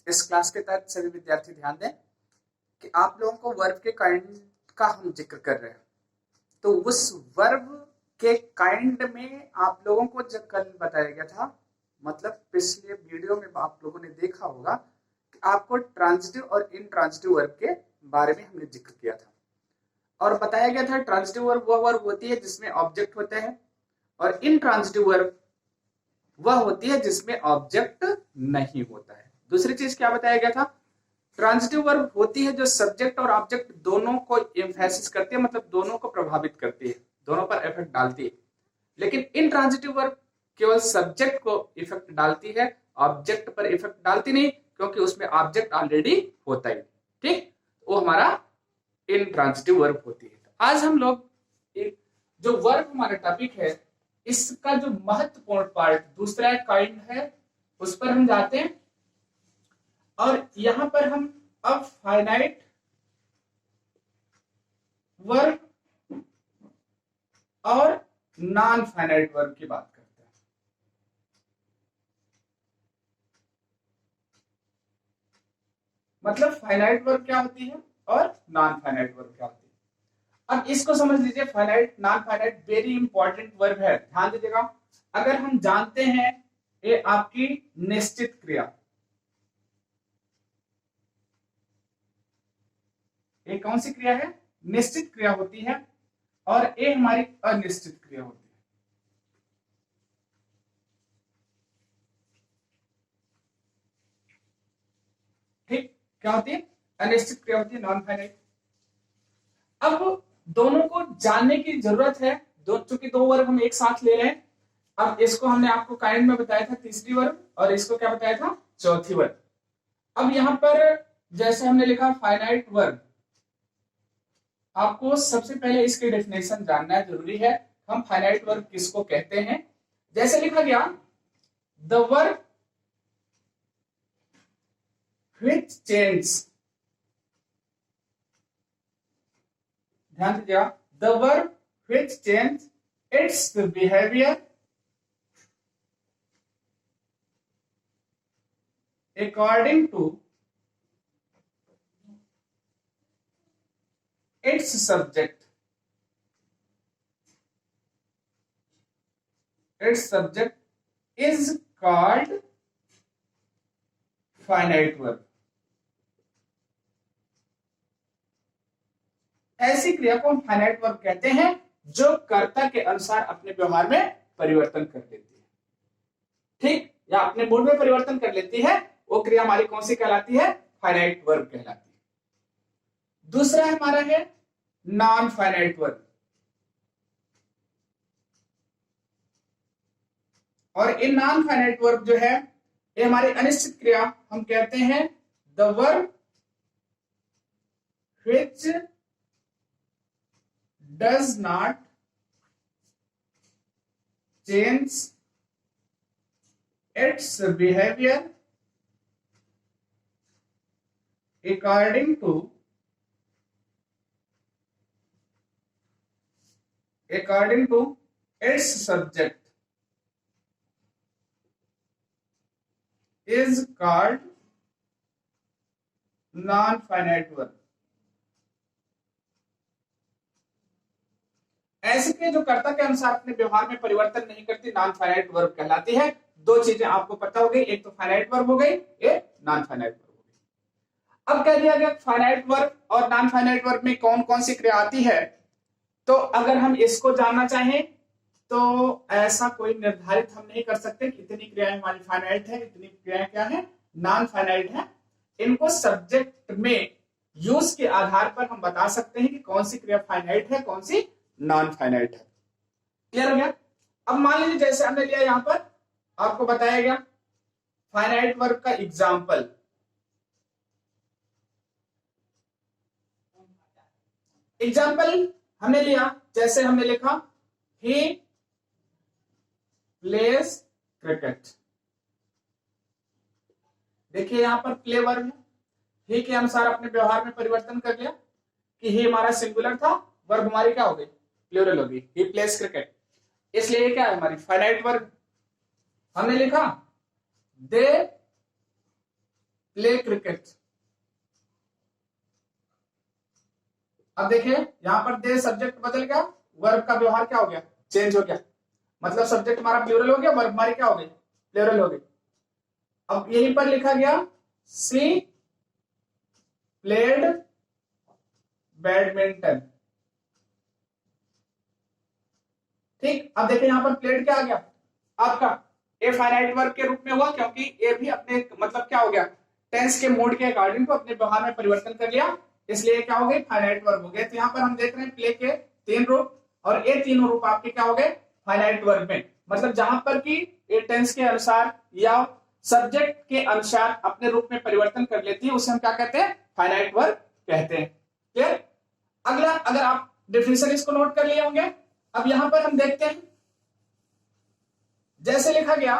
इस क्लास के तहत सभी विद्यार्थी ध्यान दें कि आप लोगों को वर्ब के काइंड का हम जिक्र कर रहे हैं। तो उस वर्ब के काइंड में आप लोगों को जब कल बताया गया था, मतलब पिछले वीडियो में आप लोगों ने देखा होगा कि आपको ट्रांजिटिव और इनट्रांजिटिव वर्ब के बारे में हमने जिक्र किया था और बताया गया था ट्रांजिटिव वर्ब वह वर्ब होती है जिसमें ऑब्जेक्ट होता है और इनट्रांजिटिव वर्ब वह होती है जिसमें ऑब्जेक्ट नहीं होता है। दूसरी चीज क्या बताया गया था, ट्रांजिटिव वर्ब होती है जो सब्जेक्ट और ऑब्जेक्ट दोनों को एम्फेसिस करती है, मतलब दोनों को प्रभावित करती है, दोनों पर इफेक्ट डालती है। लेकिन इनट्रांजिटिव वर्ब केवल सब्जेक्ट को इफेक्ट डालती है, ऑब्जेक्ट पर इफेक्ट डालती नहीं, क्योंकि उसमें ऑब्जेक्ट ऑलरेडी होता ही। ठीक, वो हमारा इनट्रांजिटिव वर्ब होती है। आज हम लोग एक जो वर्ब हमारा टॉपिक है, इसका जो महत्वपूर्ण पार्ट दूसरा काइंड है, उस पर हम जाते हैं। और यहां पर हम अब फाइनाइट वर्ब और नॉन फाइनाइट वर्ब की बात करते हैं। मतलब फाइनाइट वर्ब क्या होती है और नॉन फाइनाइट वर्ब क्या होती है। अब इसको समझ लीजिए, finite non finite very important verb है, ध्यान दीजिएगा। अगर हम जानते हैं ये आपकी निश्चित क्रिया, ये कौन सी क्रिया है, निश्चित क्रिया होती है, और ये हमारी अनिश्चित क्रिया होती है। ठीक, क्या होती है, अनिश्चित क्रिया होती है, नॉन फाइनाइट। अब दोनों को जानने की जरूरत है, चूंकि दो वर्ब हम एक साथ ले रहे हैं। अब इसको हमने आपको काइंड में बताया था तीसरी वर्ब, और इसको क्या बताया था, चौथी वर्ब। अब यहां पर जैसे हमने लिखा फाइनाइट वर्ब, आपको सबसे पहले इसकी डेफिनेशन जानना जरूरी है। हम फाइनाइट वर्ब किसको कहते हैं। जैसे लिखा गया, द वर्ब व्हिच चेंज, ध्यान दीजिएगा, the verb which change it's behaviour according to its subject. Its subject is called finite verb. ऐसी क्रिया को हम फाइनाइट वर्ब कहते हैं जो कर्ता के अनुसार अपने व्यवहार में परिवर्तन कर लेती है। ठीक, या अपने मूड में परिवर्तन कर लेती है, वो क्रिया हमारी कौन सी कहलाती है, फाइनाइट वर्ब कहलाती है। दूसरा हमारा है नॉन फाइनाइट वर्ब, और इन नॉन फाइनाइट वर्ब जो है, ये हमारी अनिश्चित क्रिया हम कहते हैं the verb which does not change it's behaviour according to its subject is called non-finite verb. ऐसे के जो कर्ता के अनुसार अपने व्यवहार में परिवर्तन नहीं करती, नॉन फाइनाइट वर्ब कहलाती है। दो चीजें आपको पता हो गई, एक तो फाइनाइट वर्ब हो गई, एक नॉन फाइनाइट वर्ब हो गई। अब कह दिया गया फाइनाइट वर्ब और नॉन फाइनाइट वर्ब में कौन कौन सी क्रिया आती है। तो अगर हम इसको जानना चाहें तो ऐसा कोई निर्धारित हम नहीं कर सकते कि इतनी क्रियाएं हमारी फाइनाइट है, इतनी क्रियाएं क्या है, नॉन फाइनाइट है। इनको सब्जेक्ट में यूज के आधार पर हम बता सकते हैं कि कौन सी क्रिया फाइनाइट है, कौन सी नॉन फाइनाइट है। क्लियर हो गया। अब मान लीजिए जैसे हमने लिया, यहां पर आपको बताया गया फाइनाइट वर्ब का एग्जाम्पल। एग्जाम्पल हमने लिया, जैसे हमने लिखा ही प्लेज क्रिकेट। देखिए यहां पर प्ले वर्ब है, ही के अनुसार अपने व्यवहार में परिवर्तन कर लिया कि ही हमारा सिंगुलर था, वर्ब हमारी क्या हो गई, प्लूरल हो गई, ही प्लेज क्रिकेट। इसलिए क्या है हमारी फाइनाइट वर्ब। हमने लिखा दे प्ले क्रिकेट। अब देखिए यहां पर दे सब्जेक्ट बदल गया, वर्ब का व्यवहार क्या हो गया, चेंज हो गया। मतलब सब्जेक्ट हमारा प्लूरल हो गया, वर्ब हमारी क्या हो गई, प्लूरल हो गई। अब यहीं पर लिखा गया सी प्लेड बैडमिंटन। ठीक, अब देखिए यहां पर प्लेड क्या आ गया आपका, ए फाइनाइट वर्ब के रूप में हुआ, क्योंकि ए भी अपने मतलब क्या हो गया, टेंस के मोड के अकॉर्डिंग को अपने व्यवहार में परिवर्तन कर लिया, इसलिए क्या हो गए, फाइनाइट वर्ब हो गए। तो यहाँ पर हम देख रहे हैं प्ले के 3 रूप, और ये तीनों रूप आपके क्या हो गए, फाइनाइट वर्ब में। मतलब जहां पर कि ये टेंस के अनुसार या सब्जेक्ट के अनुसार अपने रूप में परिवर्तन कर लेती है, उसे हम क्या कहते हैं, फाइनाइट वर्ब कहते हैं। क्लियर। अगला, अगर आप डेफिनेशन इसको नोट कर लिए होंगे, अब यहां पर हम देखते हैं जैसे लिखा गया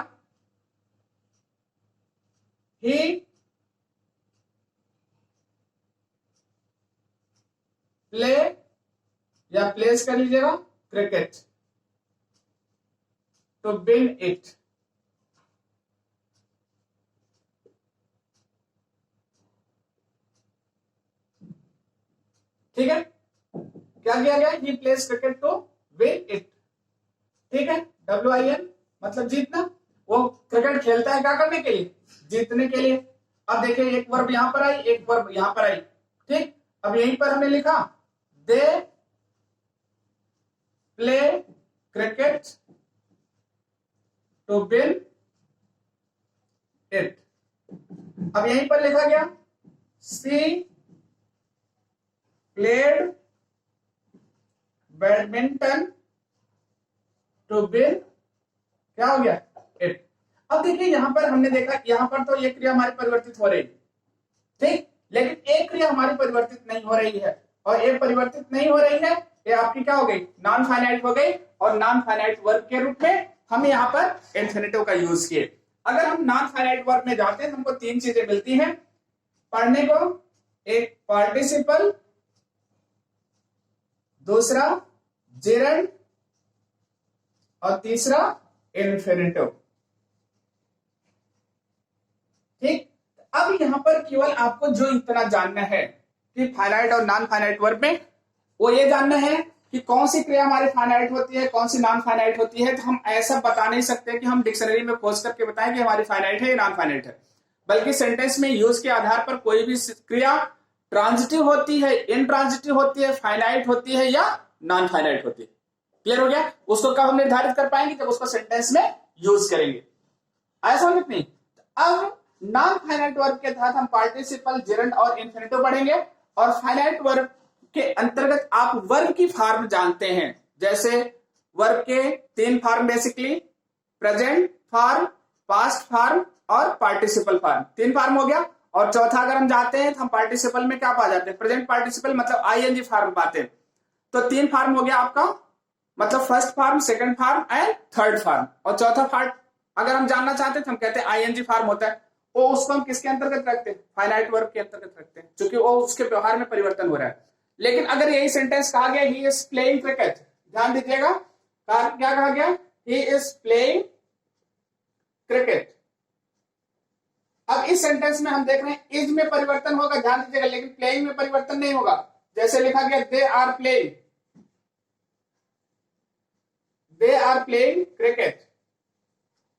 ही प्ले या प्लेस कर लीजिएगा क्रिकेट तो विन इट। ठीक है, क्या किया गया, he plays cricket to win it. ठीक है, WIN मतलब जीतना, वो क्रिकेट खेलता है क्या करने के लिए, जीतने के लिए। अब देखिए एक वर्ब यहां पर आई, एक वर्ब यहां पर आई। ठीक, अब यहीं पर हमने लिखा they play cricket to win it. अब यहीं पर लिखा गया she played badminton to win, क्या हो गया, इट। अब देखिए यहां पर हमने देखा, यहां पर तो ये क्रिया हमारी परिवर्तित हो रही है, ठीक, लेकिन एक क्रिया हमारी परिवर्तित नहीं हो रही है, और ये परिवर्तित नहीं हो रही है, ये आपकी क्या हो गई, नॉन फाइनाइट हो गई, और नॉन फाइनाइट वर्ब के रूप में हम यहाँ पर इंफिनिटिव का यूज किए। अगर हम नॉन फाइनाइट वर्ब में जाते हैं हमको 3 चीजें मिलती हैं पढ़ने को, एक पार्टिसिपल, दूसरा जेरंड, और तीसरा इन्फिनिटिव। ठीक, अब यहां पर केवल आपको जो इतना जानना है कि फाइनाइट और नॉन फाइनाइट वर्ब में, वो ये जानना है कि कौन सी क्रिया हमारी फाइनाइट होती है, कौन सी नॉन फाइनाइट होती है। तो हम ऐसा बता नहीं सकते कि हम डिक्शनरी में खोज करके बताएं कि हमारी फाइनाइट है या नॉन फाइनाइट है, बल्कि सेंटेंस में यूज के आधार पर कोई भी क्रिया ट्रांजिटिव होती है, इनट्रांजिटिव होती है, फाइनाइट होती है या नॉन फाइनाइट होती है। क्लियर हो गया, उसको कब हम निर्धारित कर पाएंगे, जब उसको सेंटेंस में यूज करेंगे। आया समझ नहीं। अब नॉन फाइनाइट वर्ब के तहत हम पार्टिसिपल, जेरंड और इन्फिनिटिव पढ़ेंगे, और फाइनाइट वर्ब के अंतर्गत आप वर्ब की फॉर्म जानते हैं। जैसे वर्ब के 3 form basically, present form, past form और पार्टिसिपल फॉर्म। 3 फॉर्म हो गया, और चौथा अगर हम जाते हैं तो हम पार्टिसिपल में क्या पा जाते हैं, प्रेजेंट पार्टिसिपल मतलब ING फॉर्म पाते हैं। तो 3 फॉर्म हो गया आपका, मतलब first form, second form and third form. और चौथा फॉर्म अगर हम जानना चाहते हैं तो हम कहते हैं ING फॉर्म होता है, वो उसको हम किसके अंतर्गत रखते हैं, फाइनाइट वर्ब के अंतर्गत रखते हैं, क्योंकि वो उसके व्यवहार में परिवर्तन हो रहा है। लेकिन अगर यही सेंटेंस कहा गया ही इज प्लेइंग क्रिकेट, ध्यान दीजिएगा क्या कहा गया, ही इज प्लेइंग क्रिकेट। अब इस सेंटेंस में हम देख रहे हैं इज में परिवर्तन होगा, ध्यान दीजिएगा, लेकिन प्लेइंग में परिवर्तन नहीं होगा। जैसे लिखा गया they are playing, they are playing cricket.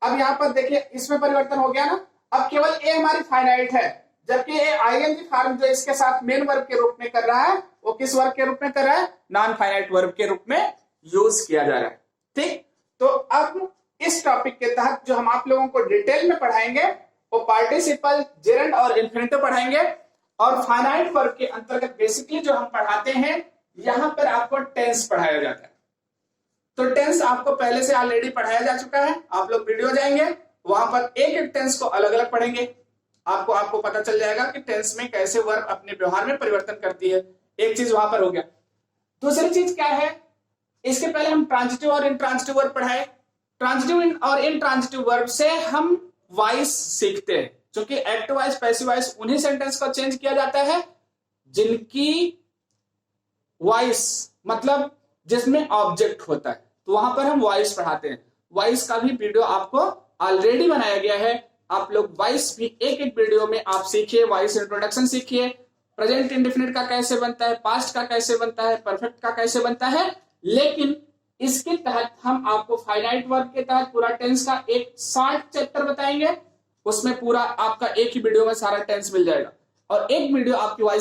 अब यहां पर देखिए इसमें परिवर्तन हो गया ना, अब केवल ए हमारी फाइनाइट है, जबकि ए ING फॉर्म जो इसके साथ मेन वर्ब के रूप में कर रहा है, वो किस वर्ब के रूप में कर रहा है, नॉन फाइनाइट वर्ब के रूप में यूज किया जा रहा है। ठीक, तो अब इस टॉपिक के तहत जो हम आप लोगों को डिटेल में पढ़ाएंगे वो पार्टिसिपल, जेरंड और इन्फिनिटिव पढ़ाएंगे, और फाइनाइट वर्ब के अंतर्गत बेसिकली जो हम पढ़ाते हैं यहां पर आपको टेंस पढ़ाया जाता है। तो टेंस आपको पहले से ऑलरेडी पढ़ाया जा चुका है, आप लोग वीडियो जाएंगे वहां पर एक एक टेंस को अलग अलग पढ़ेंगे, आपको पता चल जाएगा कि टेंस में कैसे वर्ब अपने व्यवहार में परिवर्तन करती है। एक चीज वहां पर हो गया। दूसरी चीज क्या है, इसके पहले हम ट्रांजिटिव और इनट्रांजिटिव वर्ब पढ़ाए। ट्रांजिटिव और इनट्रांजिटिव वर्ब से हम वॉइस सीखते हैं, क्योंकि एक्टिव वॉइस, पैसिव वॉइस उन्हीं सेंटेंस को चेंज किया जाता है जिनकी वॉइस मतलब जिसमें ऑब्जेक्ट होता है, तो वहां पर हम वॉइस पढ़ाते हैं। वॉइस का भी वीडियो आपको ऑलरेडी बनाया गया है, आप लोग वॉइस भी एक एक वीडियो में आप सीखिए, वॉइस इंट्रोडक्शन सीखिए, प्रेजेंट इंडेफिनिट का कैसे बनता है, पास्ट का कैसे बनता है, परफेक्ट का कैसे बनता है। लेकिन इसके तहत हम आपको फाइनाइट वर्ब के तहत पूरा टेंस का एक शॉर्ट चैप्टर बताएंगे, उसमें पूरा आपका एक ही वीडियो में सारा टेंस मिल जाएगा और एक वीडियो आपकी वॉइस